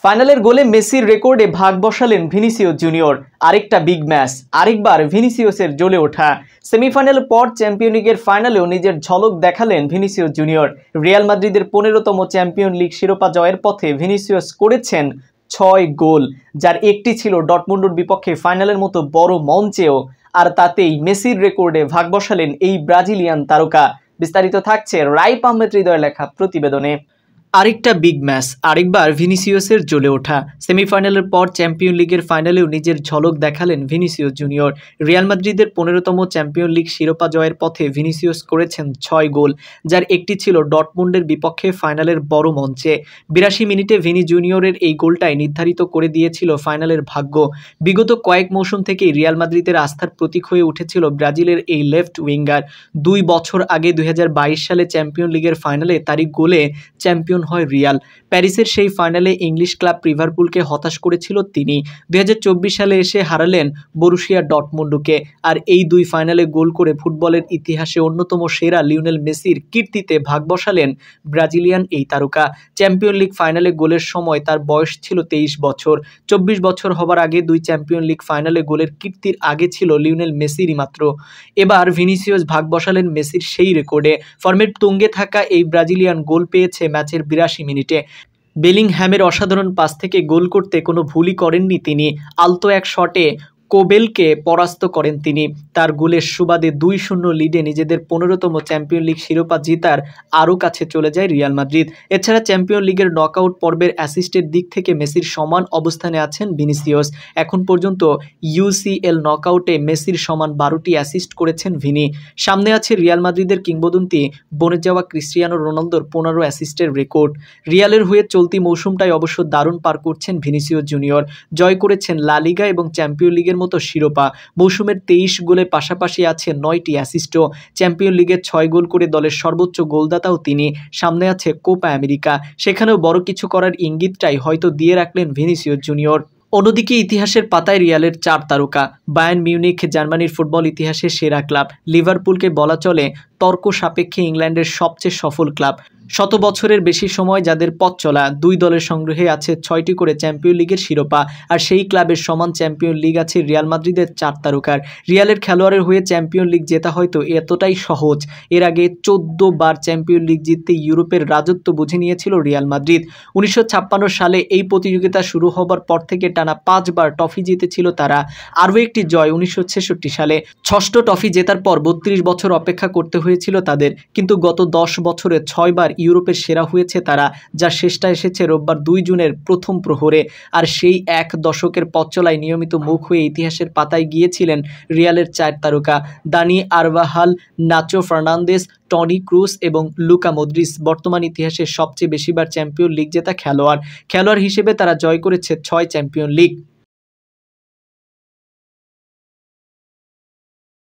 ফাইনালের গোলে মেসির রেকর্ডে ভাগ বসালেন ভিনিসিয়াস জুনিয়র। আরেকটা বিগ ম্যাচ, আরেকবার ভিনিসিয়াসের জ্বলে ওঠা। সেমিফাইনাল পর চ্যাম্পিয়ন লিগের ফাইনালেও নিজের ঝলক দেখালেন ভিনিসিয়াস জুনিয়র। রিয়াল মাদ্রিদের 15তম চ্যাম্পিয়ন লিগ শিরোপা জয়ের পথে ভিনিসিয়াস করেছেন 6 গোল, যার একটি ছিল ডর্টমুন্ডের বিপক্ষে ফাইনালের মতো বড় মঞ্চেও। আর তাতেই মেসির রেকর্ডে ভাগ বসালেন এই ব্রাজিলিয়ান তারকা। বিস্তারিত থাকছে রাইপ আহমেদ হৃদয়ের লেখা প্রতিবেদনে। আরেকটা বিগ ম্যাচ, আরেকবার ভিনিসিয়াসের জ্বলে ওঠা। সেমিফাইনালের পর চ্যাম্পিয়ন লিগের ফাইনালেও নিজের ঝলক দেখালেন ভিনিসিয়াস জুনিয়র। রিয়াল মাদ্রিদের 15তম চ্যাম্পিয়ন লিগ শিরোপা জয়ের পথে ভিনিসিয়াস করেছেন 6 গোল, যার একটি ছিল ডর্টমুন্ডের বিপক্ষে ফাইনালের বড় মঞ্চে। 82 মিনিটে ভিনি জুনিয়রের এই গোলটাই নির্ধারিত করে দিয়েছিল ফাইনালের ভাগ্য। বিগত কয়েক মৌসুম থেকেই রিয়াল মাদ্রিদের আস্থার প্রতীক হয়ে উঠেছিল ব্রাজিলের এই লেফট উইঙ্গার। 2 বছর আগে 2022 সালে চ্যাম্পিয়ন লিগের ফাইনালে তারই গোলে চ্যাম্পিয়ন হয় রিয়াল। প্যারিসের সেই ফাইনালে ইংলিশ ক্লাব লিভারপুলকে হতাশ করেছিল তিনি। 2024 সালে এসে হারালেন বরুশিয়া ডর্টমুন্ডকে। আর এই দুই ফাইনালে গোল করে ফুটবলের ইতিহাসে অন্যতম সেরা লিওনেল মেসির কীর্তিতে ভাগ বসালেন ব্রাজিলিয়ান এই তারকা। চ্যাম্পিয়ন লিগ ফাইনালে গোলের সময় তার বয়স ছিল 23 বছর। 24 বছর হবার আগে দুই চ্যাম্পিয়ন লিগ ফাইনালে গোলের কীর্তির আগে ছিল লিওনেল মেসিরই মাত্র। এবার ভিনিসিয়াস ভাগ বসালেন মেসির সেই রেকর্ডে। ফর্মের তুঙ্গে থাকা এই ব্রাজিলিয়ান গোল পেয়েছে ম্যাচের 82 মিনিটে। বেলিংহ্যামের অসাধারণ পাস থেকে গোল করতে কোনো ভুলই করেননি তিনি। আলতো এক শটে কোবেলকে পরাস্ত করেন তিনি। তার গোলের সুবাদে 2-0 লিডে নিজেদের 15তম চ্যাম্পিয়ন লিগ শিরোপা জেতার আরও কাছে চলে যায় রিয়াল মাদ্রিদ। এছাড়া চ্যাম্পিয়ন লিগের নকআউট পর্বের অ্যাসিস্টের দিক থেকে মেসির সমান অবস্থানে আছেন ভিনিসিয়াস। এখন পর্যন্ত ইউসিএল নকআউটে মেসির সমান 12টি অ্যাসিস্ট করেছেন ভিনি। সামনে আছে রিয়াল মাদ্রিদের কিংবদন্তি বনে যাওয়া ক্রিস্টিয়ানো রোনালদোর 15 অ্যাসিস্টের রেকর্ড। রিয়ালের হয়ে চলতি মৌসুমটাই অবশ্য দারুণ পার করছেন ভিনিসিয়াস জুনিয়র। জয় করেছেন লা লিগা এবং চ্যাম্পিয়ন লিগের মতো শিরোপা। মৌসুমের 23 গোলের পাশাপাশি আছে 9টি অ্যাসিস্টও। চ্যাম্পিয়ন লিগে 6 গোল করে দলের সর্বোচ্চ গোলদাতাও তিনি। সামনে আছে কোপা আমেরিকা, সেখানেও বড় কিছু করার ইঙ্গিতটাই হয়তো দিয়ে রাখলেন ভিনিসিয়াস জুনিয়র। অন্যদিকে ইতিহাসের পাতায় রিয়ালের 4 তারকা। বায়ার্ন মিউনিখ জার্মানির ফুটবল ইতিহাসের সেরা ক্লাব। লিভারপুলকে বলা চলে তর্ক সাপেক্ষে ইংল্যান্ডের সবচেয়ে সফল ক্লাব। 100 বছরের বেশি সময় যাদের পথ চলা, দুই দলের সংগ্রহে আছে 6টি করে চ্যাম্পিয়ন লিগের শিরোপা। আর সেই ক্লাবের সমান চ্যাম্পিয়ন লিগ আছে রিয়াল মাদ্রিদের 4 তারকার। রিয়ালের খেলোয়াড়ের হয়ে চ্যাম্পিয়ন লিগ জেতা হয়তো এতটাই সহজ। এর আগে 14 বার চ্যাম্পিয়ন লিগ জিততে ইউরোপের রাজত্ব বুঝে নিয়েছিল রিয়াল মাদ্রিদ। 1956 সালে এই প্রতিযোগিতা শুরু হবার পর থেকে টানা 5 বার ট্রফি জিতেছিল তারা। আরও একটি জয় 1966 সালে। 6ষ্ঠ ট্রফি জেতার পর 32 বছর অপেক্ষা করতে হয়েছিল তাদের। কিন্তু গত 10 বছরে 6 বার ইউরোপের সেরা হয়েছে তারা, যার শেষটা এসেছে রোববার 2 জুনের প্রথম প্রহরে। আর সেই এক দশকের পথ চলায় নিয়মিত মুখ হয়ে ইতিহাসের পাতায় গিয়েছিলেন রিয়ালের 4 তারকা। দানি আরভাহাল, নাচো ফার্নান্দেস, টনি ক্রুস এবং লুকা মদ্রিচ বর্তমান ইতিহাসের সবচেয়ে বেশিবার চ্যাম্পিয়ন লিগ জেতা খেলোয়াড় হিসেবে তারা জয় করেছে 6 চ্যাম্পিয়ন লিগ।